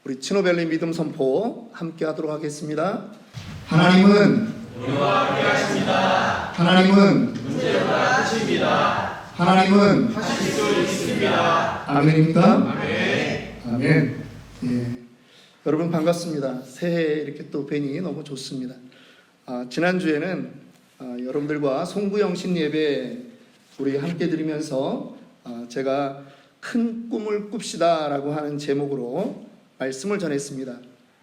우리 치노벨리 믿음 선포 함께 하도록 하겠습니다. 하나님은 우리와 함께 하십니다. 하나님은 문제가 끝입니다. 하나님은 하실 수 있습니다. 아멘입니까? 아멘. 아멘. 예. 여러분 반갑습니다. 새해 이렇게 또 뵈니 너무 좋습니다. 지난주에는 여러분들과 송구영신 예배 우리 함께 드리면서 제가 큰 꿈을 꿉시다 라고 하는 제목으로 말씀을 전했습니다.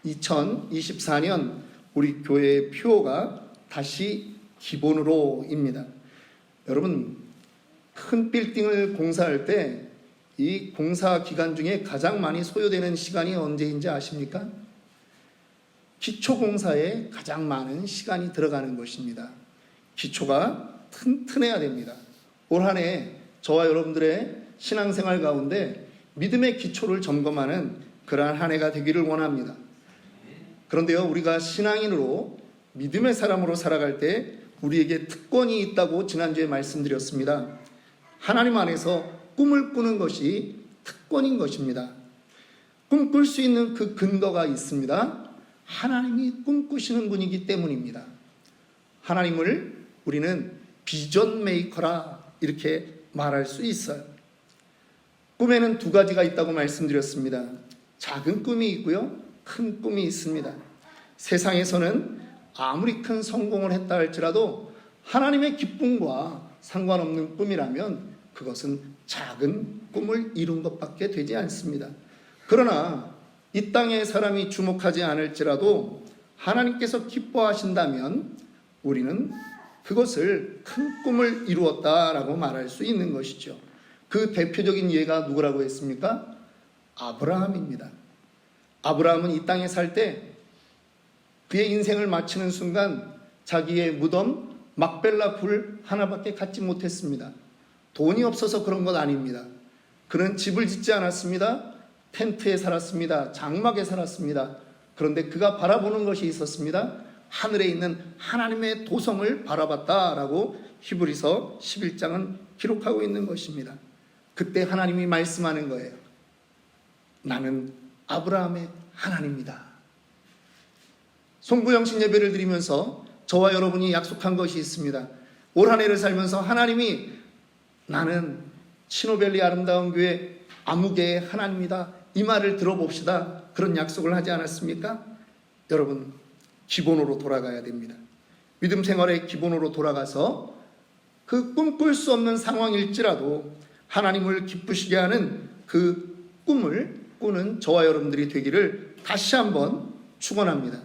2024년 우리 교회의 표어가 다시 기본으로입니다. 여러분 큰 빌딩을 공사할 때 이 공사 기간 중에 가장 많이 소요되는 시간이 언제인지 아십니까? 기초공사에 가장 많은 시간이 들어가는 것입니다. 기초가 튼튼해야 됩니다. 올 한 해 저와 여러분들의 신앙생활 가운데 믿음의 기초를 점검하는 그러한 한 해가 되기를 원합니다. 그런데요, 우리가 신앙인으로 믿음의 사람으로 살아갈 때 우리에게 특권이 있다고 지난주에 말씀드렸습니다. 하나님 안에서 꿈을 꾸는 것이 특권인 것입니다. 꿈꿀 수 있는 그 근거가 있습니다. 하나님이 꿈꾸시는 분이기 때문입니다. 하나님을 우리는 비전 메이커라 이렇게 말할 수 있어요. 꿈에는 두 가지가 있다고 말씀드렸습니다. 작은 꿈이 있고요, 큰 꿈이 있습니다. 세상에서는 아무리 큰 성공을 했다 할지라도 하나님의 기쁨과 상관없는 꿈이라면 그것은 작은 꿈을 이룬 것밖에 되지 않습니다. 그러나 이 땅의 사람이 주목하지 않을지라도 하나님께서 기뻐하신다면 우리는 그것을 큰 꿈을 이루었다라고 말할 수 있는 것이죠. 그 대표적인 예가 누구라고 했습니까? 아브라함입니다. 아브라함은 이 땅에 살 때 그의 인생을 마치는 순간 자기의 무덤 막벨라 굴 하나밖에 갖지 못했습니다. 돈이 없어서 그런 것 아닙니다. 그는 집을 짓지 않았습니다. 텐트에 살았습니다. 장막에 살았습니다. 그런데 그가 바라보는 것이 있었습니다. 하늘에 있는 하나님의 도성을 바라봤다라고 히브리서 11장은 기록하고 있는 것입니다. 그때 하나님이 말씀하는 거예요. 나는 아브라함의 하나님이다. 송구영신 예배를 드리면서 저와 여러분이 약속한 것이 있습니다. 올 한 해를 살면서 하나님이 나는 치노벨리 아름다운 교회 아무개의 하나님이다. 이 말을 들어봅시다. 그런 약속을 하지 않았습니까? 여러분 기본으로 돌아가야 됩니다. 믿음 생활의 기본으로 돌아가서 그 꿈꿀 수 없는 상황일지라도 하나님을 기쁘시게 하는 그 꿈을 꾸는 저와 여러분들이 되기를 다시 한번 축원합니다.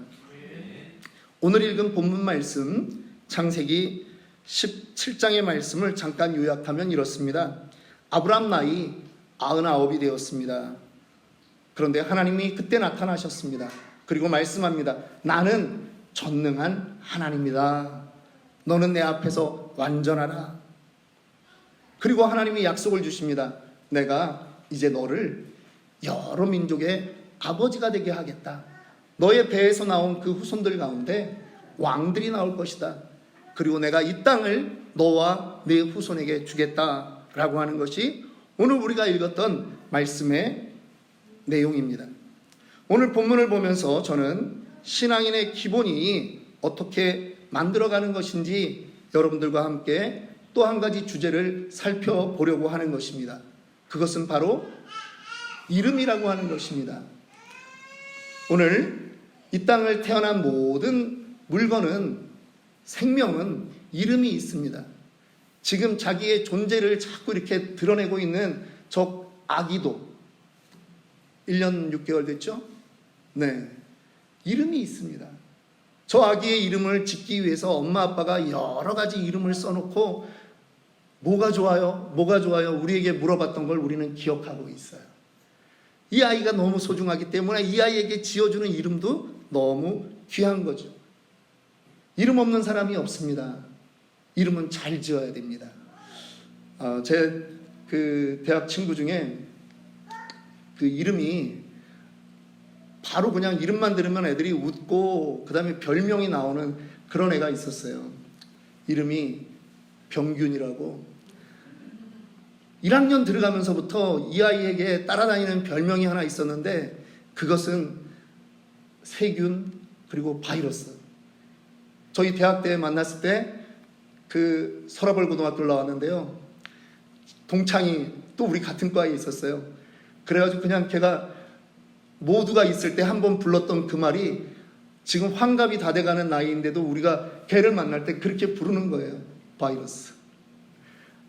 오늘 읽은 본문 말씀 창세기 17장의 말씀을 잠깐 요약하면 이렇습니다. 아브라함 나이 99이 되었습니다. 그런데 하나님이 그때 나타나셨습니다. 그리고 말씀합니다. 나는 전능한 하나님이다. 너는 내 앞에서 완전하라. 그리고 하나님이 약속을 주십니다. 내가 이제 너를 여러 민족의 아버지가 되게 하겠다. 너의 배에서 나온 그 후손들 가운데 왕들이 나올 것이다. 그리고 내가 이 땅을 너와 네 후손에게 주겠다라고 하는 것이 오늘 우리가 읽었던 말씀의 내용입니다. 오늘 본문을 보면서 저는 신앙인의 기본이 어떻게 만들어가는 것인지 여러분들과 함께 또 한 가지 주제를 살펴보려고 하는 것입니다. 그것은 바로 이름이라고 하는 것입니다. 오늘 이 땅을 태어난 모든 물건은 생명은 이름이 있습니다. 지금 자기의 존재를 자꾸 이렇게 드러내고 있는 저 아기도 1년 6개월 됐죠? 네, 이름이 있습니다. 저 아기의 이름을 짓기 위해서 엄마 아빠가 여러 가지 이름을 써놓고 뭐가 좋아요? 뭐가 좋아요? 우리에게 물어봤던 걸 우리는 기억하고 있어요. 이 아이가 너무 소중하기 때문에 이 아이에게 지어주는 이름도 너무 귀한 거죠. 이름 없는 사람이 없습니다. 이름은 잘 지어야 됩니다. 제 그 대학 친구 중에 그 이름이 바로 그냥 이름만 들으면 애들이 웃고 그 다음에 별명이 나오는 그런 애가 있었어요. 이름이 병균이라고. 1학년 들어가면서부터 이 아이에게 따라다니는 별명이 하나 있었는데 그것은 세균 그리고 바이러스. 저희 대학 때 만났을 때 그 서라벌 고등학교를 나왔는데요. 동창이 또 우리 같은 과에 있었어요. 그래가지고 그냥 걔가 모두가 있을 때 한 번 불렀던 그 말이 지금 환갑이 다 돼가는 나이인데도 우리가 걔를 만날 때 그렇게 부르는 거예요. 바이러스.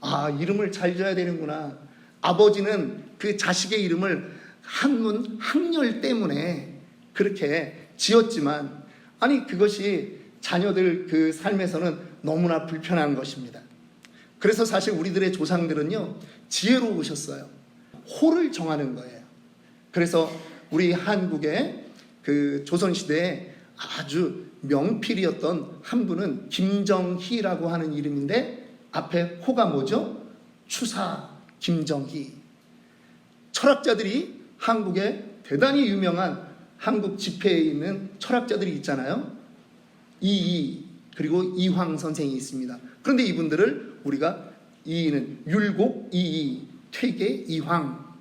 아, 이름을 잘 지어야 되는구나. 아버지는 그 자식의 이름을 한문 학렬 때문에 그렇게 지었지만, 아니 그것이 자녀들 그 삶에서는 너무나 불편한 것입니다. 그래서 사실 우리들의 조상들은요, 지혜로우셨어요. 호를 정하는 거예요. 그래서 우리 한국의 그 조선시대에 아주 명필이었던 한 분은 김정희라고 하는 이름인데, 앞에 호가 뭐죠? 추사 김정희. 철학자들이 한국에 대단히 유명한 한국 집회에 있는 철학자들이 있잖아요. 이이 그리고 이황 선생이 있습니다. 그런데 이분들을 우리가 이이는 율곡 이이, 퇴계 이황.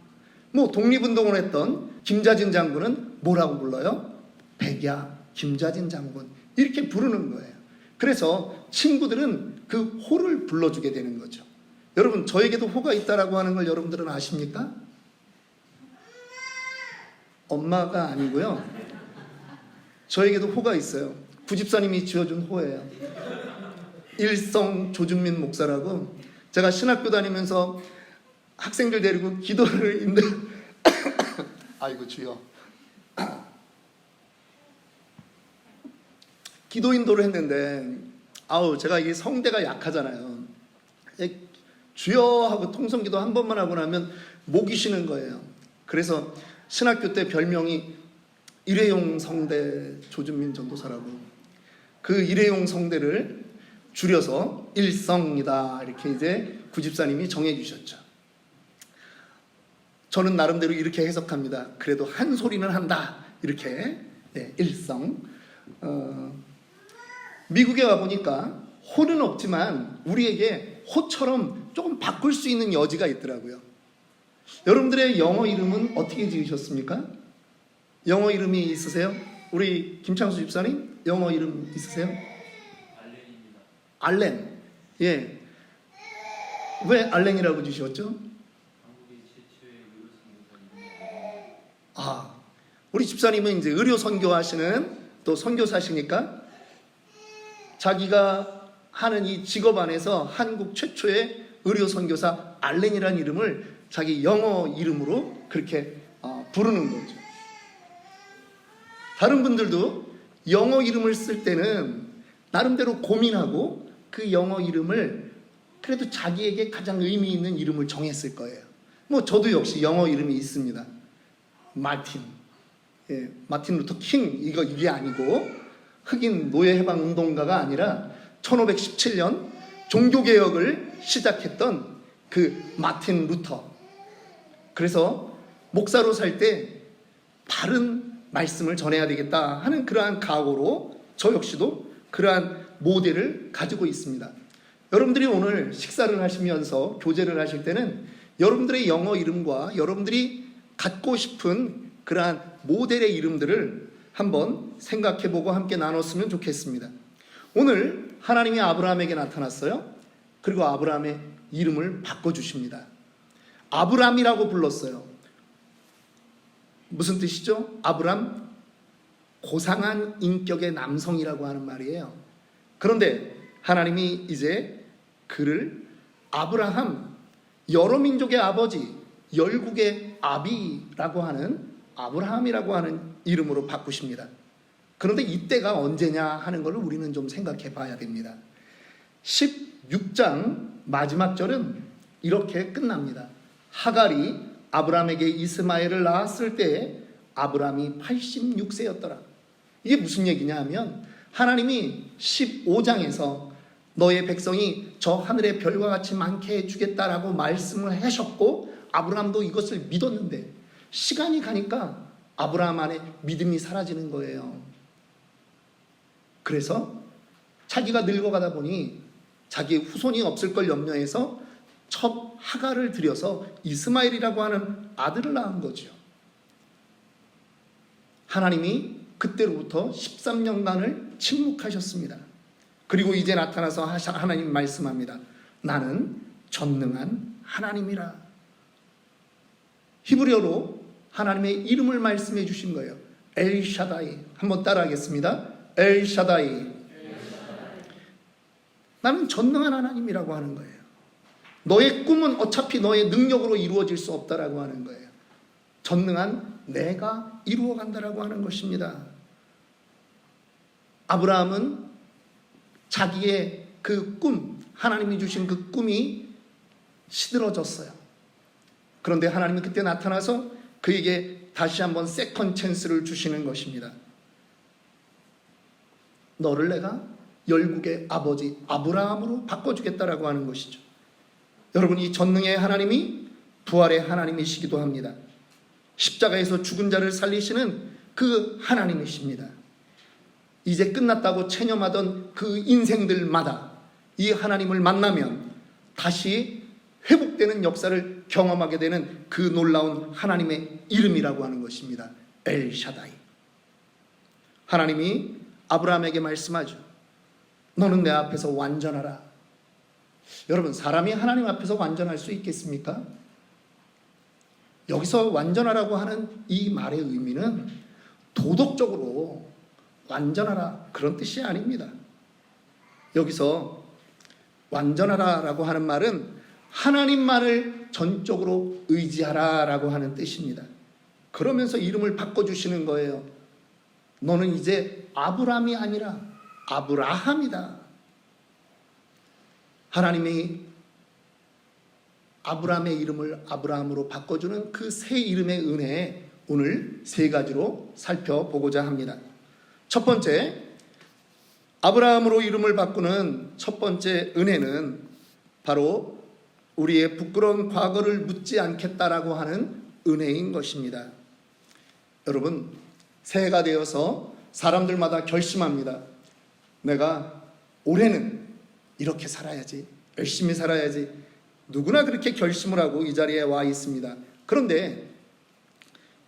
뭐 독립운동을 했던 김자진 장군은 뭐라고 불러요? 백야 김자진 장군, 이렇게 부르는 거예요. 그래서 친구들은 그 호를 불러주게 되는 거죠. 여러분, 저에게도 호가 있다라고 하는 걸 여러분들은 아십니까? 엄마가 아니고요, 저에게도 호가 있어요. 구집사님이 지어준 호예요. 일성 조준민 목사라고. 제가 신학교 다니면서 학생들 데리고 기도를 인도 아이고 주여. 기도 인도를 했는데, 제가 이 성대가 약하잖아요. 주여 하고 통성기도 한 번만 하고 나면 목이 쉬는 거예요. 그래서 신학교 때 별명이 일회용 성대 조준민 전도사라고. 그 일회용 성대를 줄여서 일성이다, 이렇게 이제 구집사님이 정해 주셨죠. 저는 나름대로 이렇게 해석합니다. 그래도 한 소리는 한다, 이렇게. 네, 일성. 미국에 와보니까 호는 없지만 우리에게 호처럼 조금 바꿀 수 있는 여지가 있더라고요. 여러분들의 영어 이름은 어떻게 지으셨습니까? 영어 이름이 있으세요? 우리 김창수 집사님 영어 이름 있으세요? 알렌입니다. 알렌. 예. 왜 알렌이라고 지으셨죠? 한국의 최초의 의료 선교사. 우리 집사님은 이제 의료 선교하시는 또 선교사시니까 자기가 하는 이 직업 안에서 한국 최초의 의료 선교사 알렌이라는 이름을 자기 영어 이름으로 그렇게 부르는 거죠. 다른 분들도 영어 이름을 쓸 때는 나름대로 고민하고 그 영어 이름을 그래도 자기에게 가장 의미 있는 이름을 정했을 거예요. 뭐 저도 역시 영어 이름이 있습니다. 마틴. 예, 마틴 루터 킹, 이게 아니고 흑인 노예해방 운동가가 아니라 1517년 종교개혁을 시작했던 그 마틴 루터. 그래서 목사로 살 때 바른 말씀을 전해야 되겠다 하는 그러한 각오로 저 역시도 그러한 모델을 가지고 있습니다. 여러분들이 오늘 식사를 하시면서 교제를 하실 때는 여러분들의 영어 이름과 여러분들이 갖고 싶은 그러한 모델의 이름들을 한번 생각해보고 함께 나눴으면 좋겠습니다. 오늘 하나님이 아브라함에게 나타났어요. 그리고 아브라함의 이름을 바꿔주십니다. 아브람이라고 불렀어요. 무슨 뜻이죠? 아브람, 고상한 인격의 남성이라고 하는 말이에요. 그런데 하나님이 이제 그를 아브라함, 여러 민족의 아버지, 열국의 아비라고 하는 아브라함이라고 하는 이름으로 바꾸십니다. 그런데 이때가 언제냐 하는 것을 우리는 좀 생각해 봐야 됩니다. 16장 마지막 절은 이렇게 끝납니다. 하갈이 아브라함에게 이스마엘을 낳았을 때 아브라함이 86세였더라. 이게 무슨 얘기냐 하면 하나님이 15장에서 너의 백성이 저 하늘의 별과 같이 많게 해주겠다라고 말씀을 하셨고 아브라함도 이것을 믿었는데 시간이 가니까 아브라함 안에 믿음이 사라지는 거예요. 그래서 자기가 늙어가다 보니 자기의 후손이 없을 걸 염려해서 첫 하갈을 들여서 이스마엘이라고 하는 아들을 낳은 거죠. 하나님이 그때로부터 13년간을 침묵하셨습니다. 그리고 이제 나타나서 하나님 말씀합니다. 나는 전능한 하나님이라. 히브리어로 하나님의 이름을 말씀해 주신 거예요. 엘샤다이. 한번 따라하겠습니다. 엘샤다이. 나는 전능한 하나님이라고 하는 거예요. 너의 꿈은 어차피 너의 능력으로 이루어질 수 없다라고 하는 거예요. 전능한 내가 이루어 간다라고 하는 것입니다. 아브라함은 자기의 그 꿈, 하나님이 주신 그 꿈이 시들어졌어요. 그런데 하나님이 그때 나타나서 그에게 다시 한번 세컨 찬스를 주시는 것입니다. 너를 내가 열국의 아버지 아브라함으로 바꿔주겠다라고 하는 것이죠. 여러분, 이 전능의 하나님이 부활의 하나님이시기도 합니다. 십자가에서 죽은 자를 살리시는 그 하나님이십니다. 이제 끝났다고 체념하던 그 인생들마다 이 하나님을 만나면 다시 회복되는 역사를 경험하게 되는 그 놀라운 하나님의 이름이라고 하는 것입니다. 엘샤다이. 하나님이 아브라함에게 말씀하죠. 너는 내 앞에서 완전하라. 여러분, 사람이 하나님 앞에서 완전할 수 있겠습니까? 여기서 완전하라고 하는 이 말의 의미는 도덕적으로 완전하라 그런 뜻이 아닙니다. 여기서 완전하라라고 하는 말은 하나님만을 전적으로 의지하라라고 하는 뜻입니다. 그러면서 이름을 바꿔주시는 거예요. 너는 이제 아브람이 아니라 아브라함이다. 하나님이 아브람의 이름을 아브라함으로 바꿔주는 그 새 이름의 은혜에 오늘 세 가지로 살펴보고자 합니다. 첫 번째, 아브라함으로 이름을 바꾸는 첫 번째 은혜는 바로 우리의 부끄러운 과거를 묻지 않겠다라고 하는 은혜인 것입니다. 여러분, 새해가 되어서 사람들마다 결심합니다. 내가 올해는 이렇게 살아야지, 열심히 살아야지. 누구나 그렇게 결심을 하고 이 자리에 와 있습니다. 그런데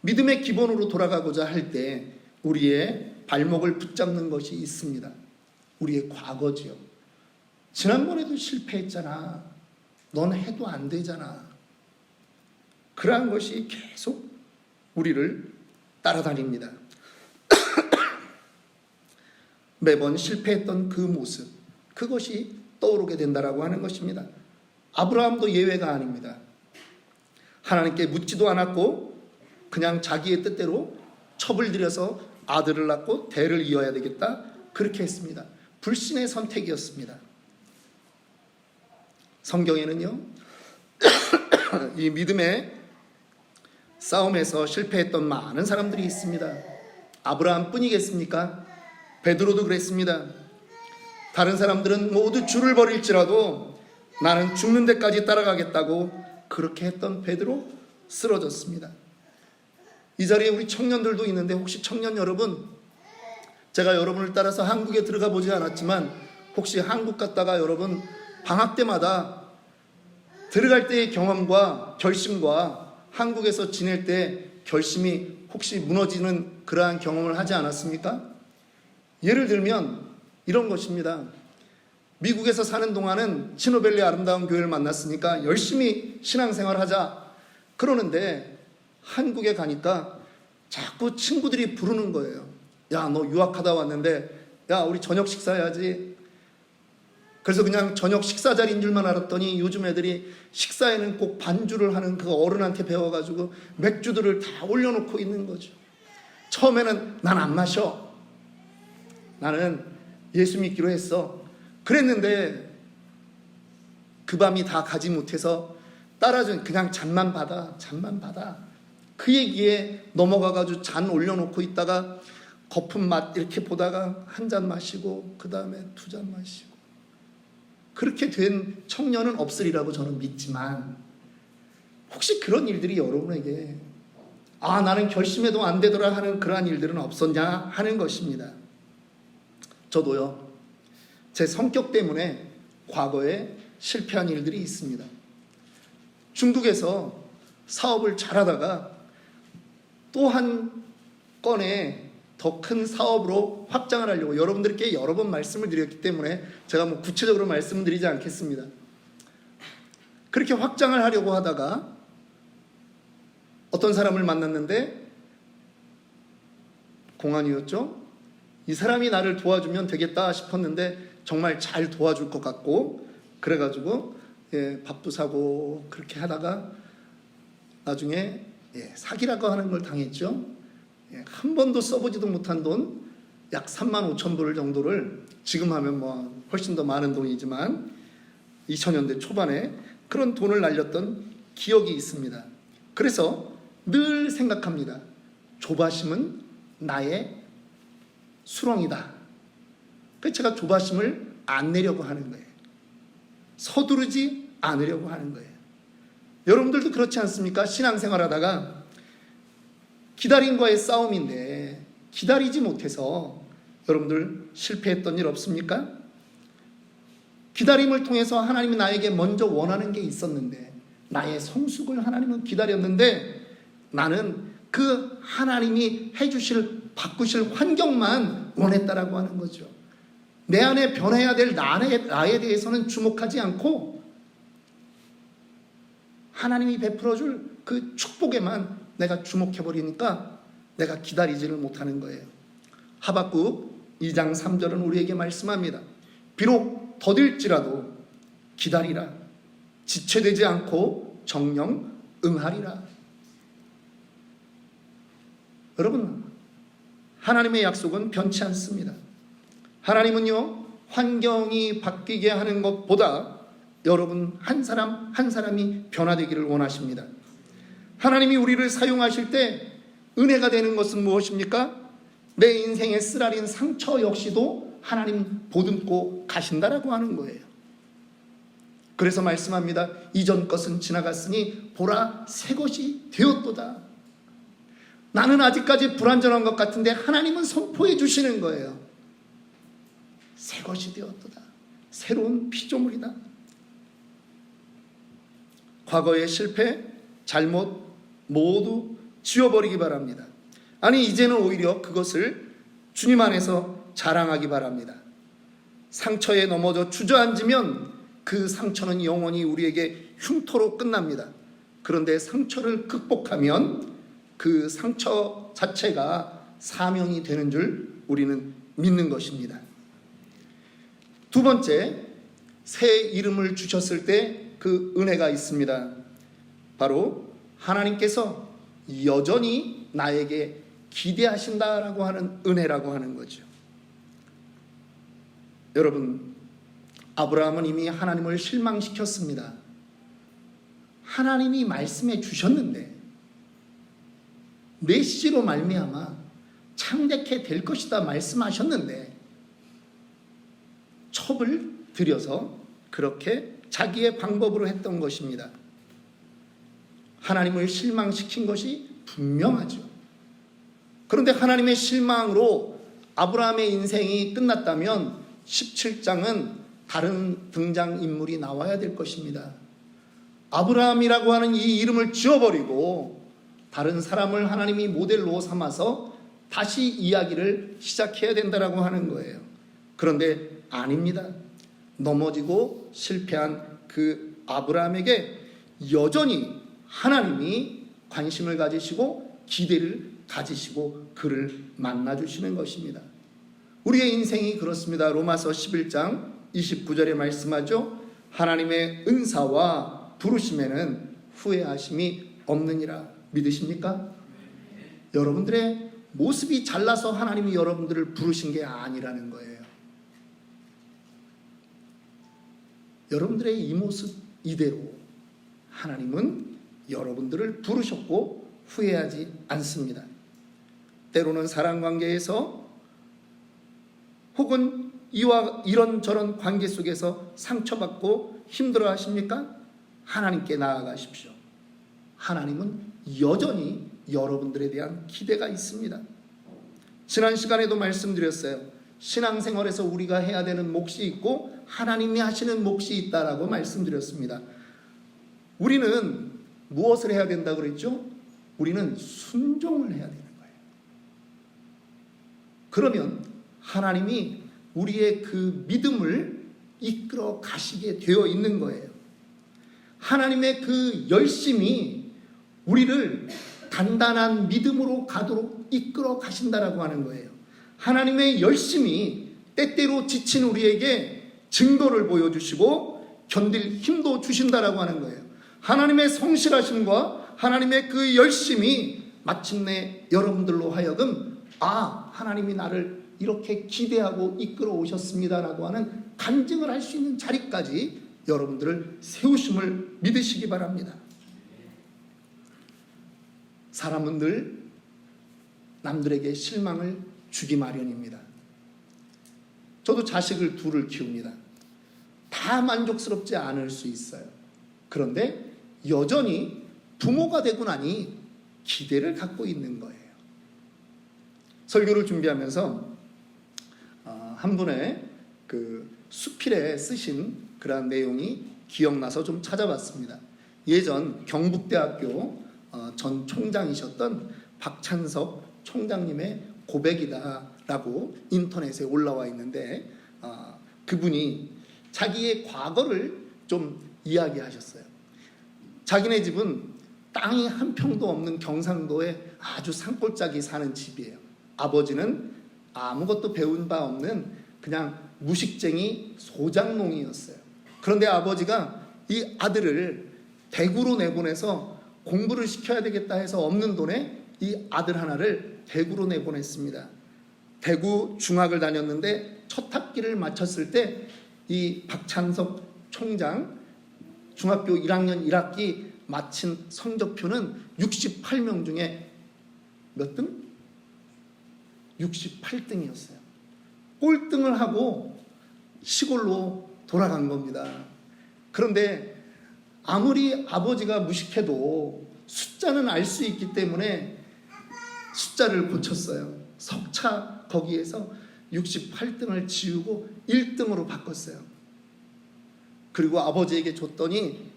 믿음의 기본으로 돌아가고자 할 때 우리의 발목을 붙잡는 것이 있습니다. 우리의 과거지요. 지난번에도 실패했잖아. 넌 해도 안 되잖아. 그러한 것이 계속 우리를 따라다닙니다. 매번 실패했던 그 모습, 그것이 떠오르게 된다라고 하는 것입니다. 아브라함도 예외가 아닙니다. 하나님께 묻지도 않았고 그냥 자기의 뜻대로 첩을 들여서 아들을 낳고 대를 이어야 되겠다, 그렇게 했습니다. 불신의 선택이었습니다. 성경에는요, 이 믿음의 싸움에서 실패했던 많은 사람들이 있습니다. 아브라함 뿐이겠습니까? 베드로도 그랬습니다. 다른 사람들은 모두 줄을 버릴지라도 나는 죽는 데까지 따라가겠다고 그렇게 했던 베드로 쓰러졌습니다. 이 자리에 우리 청년들도 있는데, 혹시 청년 여러분, 제가 여러분을 따라서 한국에 들어가 보지 않았지만 혹시 한국 갔다가 여러분 방학 때마다 들어갈 때의 경험과 결심과 한국에서 지낼 때 결심이 혹시 무너지는 그러한 경험을 하지 않았습니까? 예를 들면 이런 것입니다. 미국에서 사는 동안은 치노밸리 아름다운 교회를 만났으니까 열심히 신앙생활 하자 그러는데, 한국에 가니까 자꾸 친구들이 부르는 거예요. 야, 너 유학하다 왔는데 야, 우리 저녁 식사해야지. 그래서 그냥 저녁 식사 자리인 줄만 알았더니 요즘 애들이 식사에는 꼭 반주를 하는 그 어른한테 배워가지고 맥주들을 다 올려놓고 있는 거죠. 처음에는 난 안 마셔, 나는 예수 믿기로 했어, 그랬는데 그 밤이 다 가지 못해서 따라준 그냥 잔만 받아 그 얘기에 넘어가가지고 잔 올려놓고 있다가 거품 맛 이렇게 보다가 한 잔 마시고 그 다음에 두 잔 마시고, 그렇게 된 청년은 없으리라고 저는 믿지만, 혹시 그런 일들이 여러분에게 나는 결심해도 안 되더라 하는 그러한 일들은 없었냐 하는 것입니다. 저도요, 제 성격 때문에 과거에 실패한 일들이 있습니다. 중국에서 사업을 잘하다가 또 한 건에 더 큰 사업으로 확장을 하려고 여러분들께 여러 번 말씀을 드렸기 때문에 제가 뭐 구체적으로 말씀을 드리지 않겠습니다. 그렇게 확장을 하려고 하다가 어떤 사람을 만났는데 공안이었죠. 이 사람이 나를 도와주면 되겠다 싶었는데 정말 잘 도와줄 것 같고 그래가지고 밥도 사고 그렇게 하다가 나중에 사기라고 하는 걸 당했죠. 한 번도 써보지도 못한 돈 약 3만 5천 불 정도를 지금 하면 뭐 훨씬 더 많은 돈이지만 2000년대 초반에 그런 돈을 날렸던 기억이 있습니다. 그래서 늘 생각합니다. 조바심은 나의 수렁이다. 그래서 제가 조바심을 안 내려고 하는 거예요. 서두르지 않으려고 하는 거예요. 여러분들도 그렇지 않습니까? 신앙생활 하다가 기다림과의 싸움인데 기다리지 못해서 여러분들 실패했던 일 없습니까? 기다림을 통해서 하나님이 나에게 먼저 원하는 게 있었는데 나의 성숙을 하나님은 기다렸는데 나는 그 하나님이 해주실 바꾸실 환경만 원했다라고 하는 거죠. 내 안에 변해야 될 나에 대해서는 주목하지 않고 하나님이 베풀어줄 그 축복에만 내가 주목해버리니까 내가 기다리지를 못하는 거예요. 하박국 2장 3절은 우리에게 말씀합니다. 비록 더딜지라도 기다리라. 지체되지 않고 정령 응하리라. 여러분, 하나님의 약속은 변치 않습니다. 하나님은요, 환경이 바뀌게 하는 것보다 여러분 한 사람 한 사람이 변화되기를 원하십니다. 하나님이 우리를 사용하실 때 은혜가 되는 것은 무엇입니까? 내 인생의 쓰라린 상처 역시도 하나님 보듬고 가신다라고 하는 거예요. 그래서 말씀합니다. 이전 것은 지나갔으니 보라 새 것이 되었도다. 나는 아직까지 불완전한 것 같은데 하나님은 선포해 주시는 거예요. 새 것이 되었도다. 새로운 피조물이다. 과거의 실패, 잘못 모두 지워버리기 바랍니다. 아니 이제는 오히려 그것을 주님 안에서 자랑하기 바랍니다. 상처에 넘어져 주저앉으면 그 상처는 영원히 우리에게 흉터로 끝납니다. 그런데 상처를 극복하면 그 상처 자체가 사명이 되는 줄 우리는 믿는 것입니다. 두 번째, 새 이름을 주셨을 때 그 은혜가 있습니다. 바로 하나님께서 여전히 나에게 기대하신다라고 하는 은혜라고 하는 거죠. 여러분, 아브라함은 이미 하나님을 실망시켰습니다. 하나님이 말씀해 주셨는데 메시지로 말미암아 창대케 될 것이다 말씀하셨는데 첩을 들여서 그렇게 자기의 방법으로 했던 것입니다. 하나님을 실망시킨 것이 분명하죠. 그런데 하나님의 실망으로 아브라함의 인생이 끝났다면 17장은 다른 등장인물이 나와야 될 것입니다. 아브라함이라고 하는 이 이름을 지워버리고 다른 사람을 하나님이 모델로 삼아서 다시 이야기를 시작해야 된다라고 하는 거예요. 그런데 아닙니다. 넘어지고 실패한 그 아브라함에게 여전히 하나님이 관심을 가지시고 기대를 가지시고 그를 만나주시는 것입니다. 우리의 인생이 그렇습니다. 로마서 11장 29절에 말씀하죠. 하나님의 은사와 부르심에는 후회하심이 없느니라. 믿으십니까? 여러분들의 모습이 잘나서 하나님이 여러분들을 부르신 게 아니라는 거예요. 여러분들의 이 모습 이대로 하나님은 여러분들을 부르셨고 후회하지 않습니다. 때로는 사랑관계에서 혹은 이런저런 관계 속에서 상처받고 힘들어 하십니까? 하나님께 나아가십시오. 하나님은 여전히 여러분들에 대한 기대가 있습니다. 지난 시간에도 말씀드렸어요. 신앙생활에서 우리가 해야 되는 몫이 있고 하나님이 하시는 몫이 있다라고 말씀드렸습니다. 우리는 무엇을 해야 된다고 그랬죠? 우리는 순종을 해야 되는 거예요. 그러면 하나님이 우리의 그 믿음을 이끌어 가시게 되어 있는 거예요. 하나님의 그 열심이 우리를 단단한 믿음으로 가도록 이끌어 가신다라고 하는 거예요. 하나님의 열심이 때때로 지친 우리에게 증거를 보여주시고 견딜 힘도 주신다라고 하는 거예요. 하나님의 성실하심과 하나님의 그 열심이 마침내 여러분들로 하여금 하나님이 나를 이렇게 기대하고 이끌어 오셨습니다라고 하는 간증을 할 수 있는 자리까지 여러분들을 세우심을 믿으시기 바랍니다. 사람은 늘 남들에게 실망을 주기 마련입니다. 저도 자식을 둘을 키웁니다. 다 만족스럽지 않을 수 있어요. 그런데 여전히 부모가 되고 나니 기대를 갖고 있는 거예요. 설교를 준비하면서 한 분의 그 수필에 쓰신 그러한 내용이 기억나서 좀 찾아봤습니다. 예전 경북대학교 전 총장이셨던 박찬석 총장님의 고백이다라고 인터넷에 올라와 있는데 그분이 자기의 과거를 좀 이야기하셨어요. 자기네 집은 땅이 한 평도 없는 경상도에 아주 산골짜기 사는 집이에요. 아버지는 아무것도 배운 바 없는 그냥 무식쟁이 소장농이었어요. 그런데 아버지가 이 아들을 대구로 내보내서 공부를 시켜야 되겠다 해서 없는 돈에 이 아들 하나를 대구로 내보냈습니다. 대구 중학을 다녔는데 첫 학기를 마쳤을 때 이 박찬석 총장 중학교 1학년 1학기 마친 성적표는 68명 중에 몇 등? 68등이었어요. 꼴등을 하고 시골로 돌아간 겁니다. 그런데 아무리 아버지가 무식해도 숫자는 알 수 있기 때문에 숫자를 고쳤어요. 석차 거기에서 68등을 지우고 1등으로 바꿨어요. 그리고 아버지에게 줬더니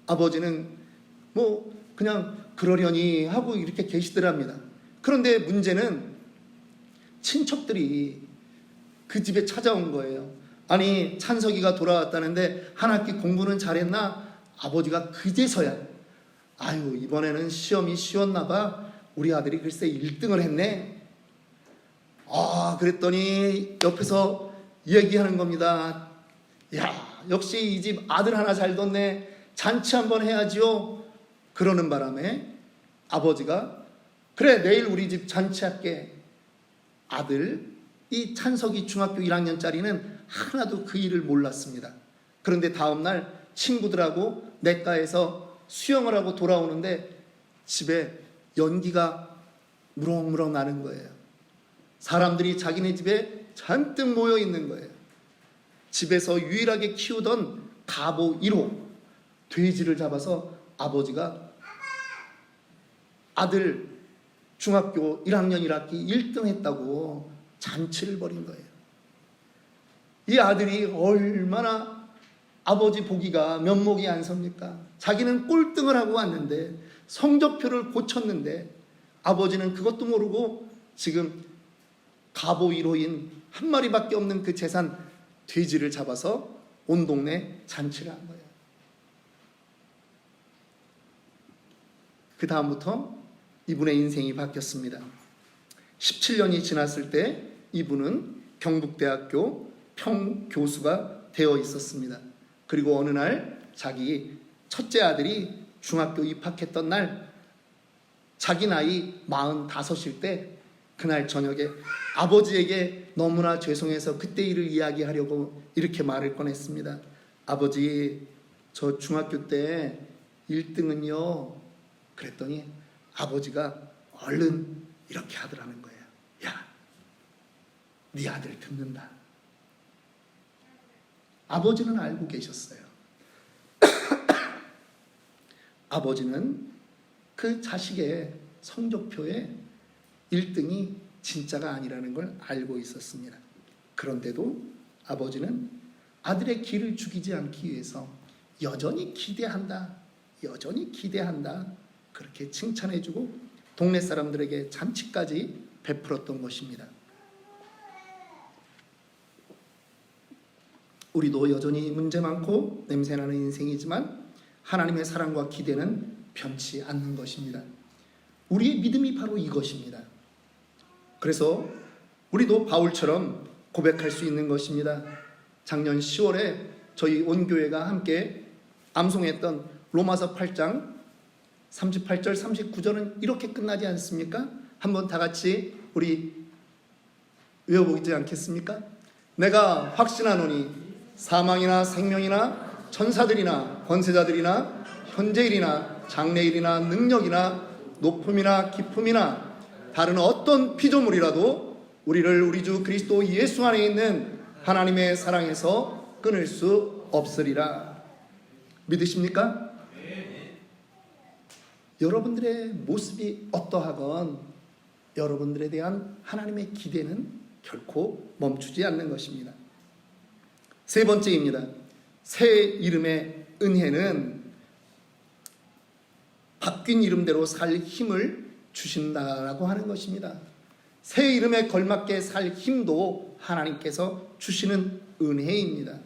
아버지는 뭐 그냥 그러려니 하고 이렇게 계시더랍니다. 그런데 문제는 친척들이 그 집에 찾아온 거예요. 아니 찬석이가 돌아왔다는데 한 학기 공부는 잘했나? 아버지가 그제서야 아유 이번에는 시험이 쉬웠나 봐. 우리 아들이 글쎄 1등을 했네. 그랬더니 옆에서 얘기하는 겁니다. 야 역시 이 집 아들 하나 잘 뒀네. 잔치 한번 해야지요. 그러는 바람에 아버지가 그래 내일 우리 집 잔치할게. 아들 이 찬석이 중학교 1학년짜리는 하나도 그 일을 몰랐습니다. 그런데 다음날 친구들하고 냇가에서 수영을 하고 돌아오는데 집에 연기가 무럭무럭 나는 거예요. 사람들이 자기네 집에 잔뜩 모여 있는 거예요. 집에서 유일하게 키우던 가보 1호 돼지를 잡아서 아버지가 아들 중학교 1학년 1학기 1등 했다고 잔치를 벌인 거예요. 이 아들이 얼마나 아버지 보기가 면목이 안 섭니까? 자기는 꼴등을 하고 왔는데 성적표를 고쳤는데 아버지는 그것도 모르고 지금 가보 1호인 한 마리밖에 없는 그 재산 돼지를 잡아서 온 동네 잔치를 한 거예요. 그 다음부터 이분의 인생이 바뀌었습니다. 17년이 지났을 때 이분은 경북대학교 평교수가 되어 있었습니다. 그리고 어느 날 자기 첫째 아들이 중학교 입학했던 날 자기 나이 45일 때 그날 저녁에 아버지에게 너무나 죄송해서 그때 일을 이야기하려고 이렇게 말을 꺼냈습니다. 아버지 저 중학교 때 1등은요. 그랬더니 아버지가 얼른 이렇게 하더라는 거예요. 야, 네 아들 듣는다. 아버지는 알고 계셨어요. 아버지는 그 자식의 성적표에 1등이 진짜가 아니라는 걸 알고 있었습니다. 그런데도 아버지는 아들의 길을 죽이지 않기 위해서 여전히 기대한다. 그렇게 칭찬해주고 동네 사람들에게 잔치까지 베풀었던 것입니다. 우리도 여전히 문제 많고 냄새나는 인생이지만 하나님의 사랑과 기대는 변치 않는 것입니다. 우리의 믿음이 바로 이것입니다. 그래서 우리도 바울처럼 고백할 수 있는 것입니다. 작년 10월에 저희 온 교회가 함께 암송했던 로마서 8장 38절 39절은 이렇게 끝나지 않습니까? 한번 다 같이 우리 외워보지 않겠습니까? 내가 확신하노니 사망이나 생명이나 천사들이나 권세자들이나 현재일이나 장래일이나 능력이나 높음이나 깊음이나 다른 어떤 피조물이라도 우리를 우리 주 그리스도 예수 안에 있는 하나님의 사랑에서 끊을 수 없으리라. 믿으십니까? 여러분들의 모습이 어떠하건 여러분들에 대한 하나님의 기대는 결코 멈추지 않는 것입니다. 세 번째입니다. 새 이름의 은혜는 바뀐 이름대로 살 힘을 주신다라고 하는 것입니다. 새 이름에 걸맞게 살 힘도 하나님께서 주시는 은혜입니다.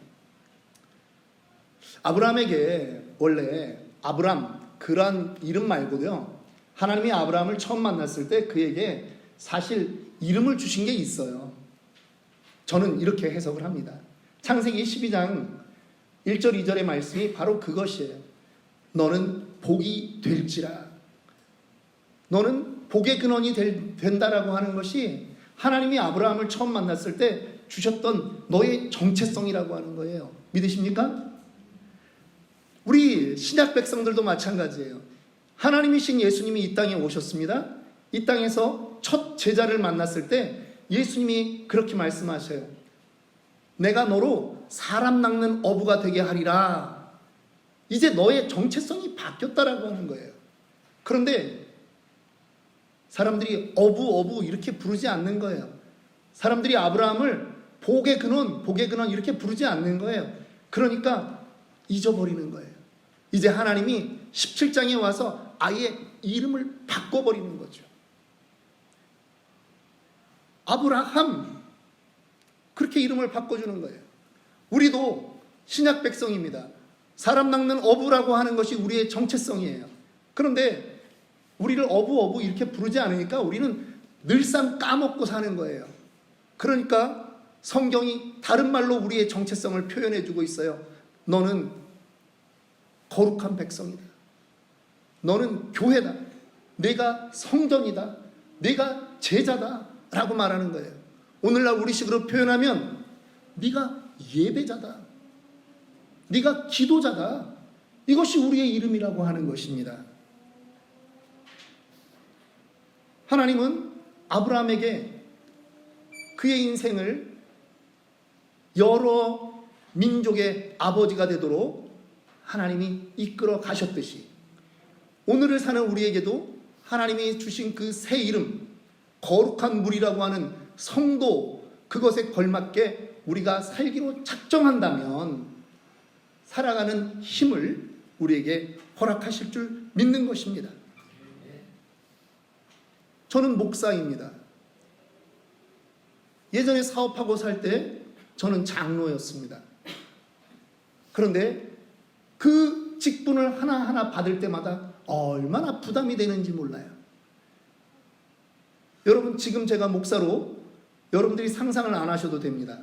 아브라함에게 원래 아브람 그런 이름 말고도요, 하나님이 아브라함을 처음 만났을 때 그에게 사실 이름을 주신 게 있어요. 저는 이렇게 해석을 합니다. 창세기 12장 1절 2절의 말씀이 바로 그것이에요. 너는 복이 될지라. 너는 복의 근원이 된다라고 하는 것이 하나님이 아브라함을 처음 만났을 때 주셨던 너의 정체성이라고 하는 거예요. 믿으십니까? 우리 신약 백성들도 마찬가지예요. 하나님이신 예수님이 이 땅에 오셨습니다. 이 땅에서 첫 제자를 만났을 때 예수님이 그렇게 말씀하셔요. 내가 너로 사람 낚는 어부가 되게 하리라. 이제 너의 정체성이 바뀌었다라고 하는 거예요. 그런데 사람들이 어부 이렇게 부르지 않는 거예요. 사람들이 아브라함을 복의 근원 이렇게 부르지 않는 거예요. 그러니까 잊어버리는 거예요. 이제 하나님이 17장에 와서 아예 이름을 바꿔버리는 거죠. 아브라함 그렇게 이름을 바꿔주는 거예요. 우리도 신약 백성입니다. 사람 낚는 어부라고 하는 것이 우리의 정체성이에요. 그런데 우리를 어부 이렇게 부르지 않으니까 우리는 늘상 까먹고 사는 거예요. 그러니까 성경이 다른 말로 우리의 정체성을 표현해 주고 있어요. 너는 거룩한 백성이다. 너는 교회다. 내가 성전이다. 내가 제자다. 라고 말하는 거예요. 오늘날 우리식으로 표현하면 네가 예배자다. 네가 기도자다. 이것이 우리의 이름이라고 하는 것입니다. 하나님은 아브라함에게 그의 인생을 여러 민족의 아버지가 되도록 하나님이 이끌어 가셨듯이 오늘을 사는 우리에게도 하나님이 주신 그 새 이름, 거룩한 물이라고 하는 성도, 그것에 걸맞게 우리가 살기로 작정한다면 살아가는 힘을 우리에게 허락하실 줄 믿는 것입니다. 저는 목사입니다. 예전에 사업하고 살 때 저는 장로였습니다. 그런데 그 직분을 하나하나 받을 때마다 얼마나 부담이 되는지 몰라요. 여러분, 지금 제가 목사로 여러분들이 상상을 안 하셔도 됩니다.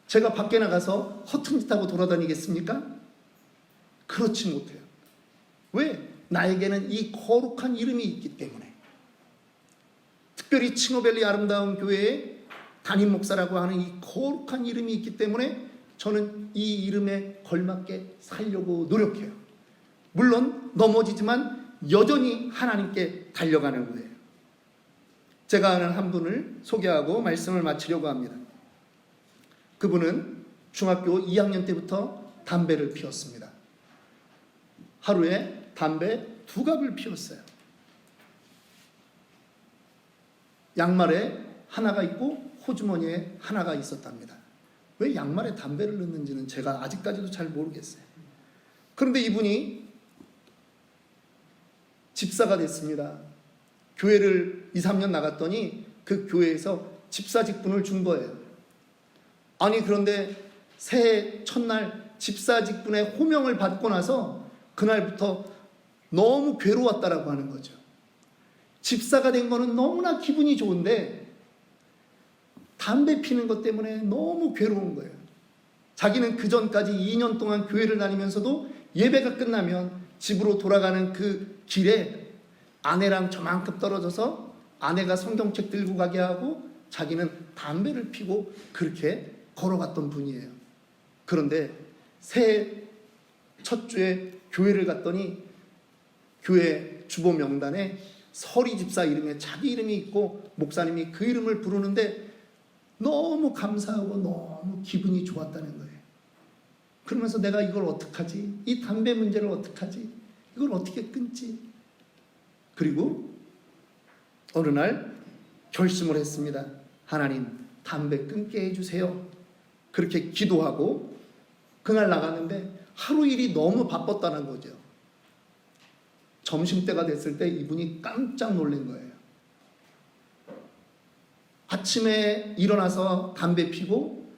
제가 밖에 나가서 허튼 짓 하고 돌아다니겠습니까? 그렇지 못해요. 왜? 나에게는 이 거룩한 이름이 있기 때문에. 특별히 칭호밸리 아름다운 교회의 담임 목사라고 하는 이 거룩한 이름이 있기 때문에 저는 이 이름에 걸맞게 살려고 노력해요. 물론 넘어지지만 여전히 하나님께 달려가는 거예요. 제가 아는 한 분을 소개하고 말씀을 마치려고 합니다. 그분은 중학교 2학년 때부터 담배를 피웠습니다. 하루에 담배 2갑을 피웠어요. 양말에 하나가 있고 호주머니에 하나가 있었답니다. 왜 양말에 담배를 넣는지는 제가 아직까지도 잘 모르겠어요. 그런데 이분이 집사가 됐습니다. 교회를 2, 3년 나갔더니 그 교회에서 집사 직분을 준 거예요. 아니, 그런데 새해 첫날 집사 직분의 호명을 받고 나서 그날부터 너무 괴로웠다라고 하는 거죠. 집사가 된 거는 너무나 기분이 좋은데 담배 피는 것 때문에 너무 괴로운 거예요. 자기는 그 전까지 2년 동안 교회를 다니면서도 예배가 끝나면 집으로 돌아가는 그 길에 아내랑 저만큼 떨어져서 아내가 성경책 들고 가게 하고 자기는 담배를 피고 그렇게 걸어갔던 분이에요. 그런데 새해 첫 주에 교회를 갔더니 교회 주보 명단에 서리 집사 이름에 자기 이름이 있고 목사님이 그 이름을 부르는데 너무 감사하고 너무 기분이 좋았다는 거예요. 그러면서 내가 이걸 어떡하지? 이 담배 문제를 어떡하지? 이걸 어떻게 끊지? 그리고 어느 날 결심을 했습니다. 하나님, 담배 끊게 해주세요. 그렇게 기도하고 그날 나갔는데 하루 일이 너무 바빴다는 거죠. 점심때가 됐을 때 이분이 깜짝 놀란 거예요. 아침에 일어나서 담배 피고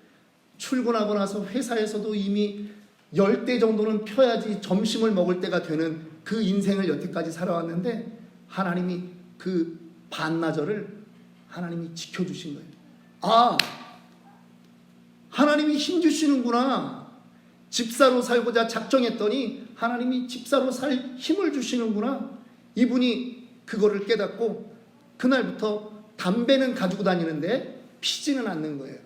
출근하고 나서 회사에서도 이미 10대 정도는 펴야지 점심을 먹을 때가 되는 그 인생을 여태까지 살아왔는데 하나님이 그 반나절을 하나님이 지켜주신 거예요. 아, 하나님이 힘주시는구나. 집사로 살고자 작정했더니 하나님이 집사로 살 힘을 주시는구나. 이분이 그거를 깨닫고 그날부터 담배는 가지고 다니는데 피지는 않는 거예요.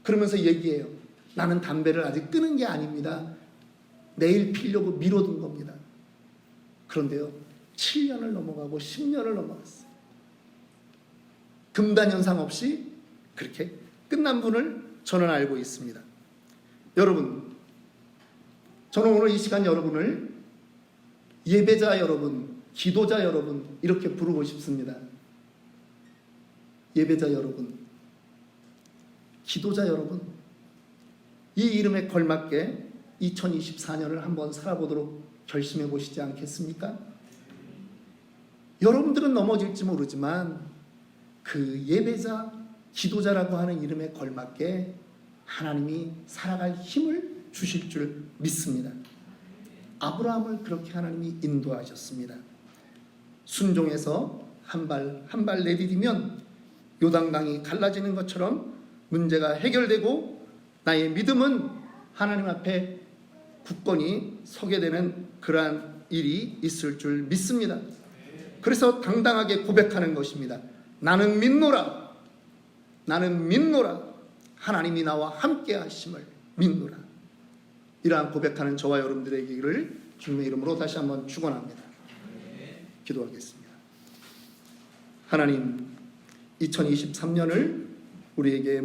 그러면서 얘기해요. 나는 담배를 아직 끊은 게 아닙니다. 내일 피려고 미뤄둔 겁니다. 그런데요, 7년을 넘어가고 10년을 넘어갔어요. 금단 현상 없이 그렇게 끝난 분을 저는 알고 있습니다. 여러분, 저는 오늘 이 시간 여러분을 예배자 여러분, 기도자 여러분 이렇게 부르고 싶습니다. 예배자 여러분, 기도자 여러분, 이 이름에 걸맞게 2024년을 한번 살아보도록 결심해 보시지 않겠습니까? 여러분들은 넘어질지 모르지만 그 예배자, 기도자라고 하는 이름에 걸맞게 하나님이 살아갈 힘을 주실 줄 믿습니다. 아브라함을 그렇게 하나님이 인도하셨습니다. 순종해서 한 발 한 발 내디디면 요단강이 갈라지는 것처럼 문제가 해결되고 나의 믿음은 하나님 앞에 굳건히 서게 되는 그러한 일이 있을 줄 믿습니다. 그래서 당당하게 고백하는 것입니다. 나는 믿노라. 나는 믿노라. 하나님이 나와 함께 하심을 믿노라. 이러한 고백하는 저와 여러분들에게를 주님의 이름으로 다시 한번 축원합니다. 기도하겠습니다. 하나님, 2023년을 우리에게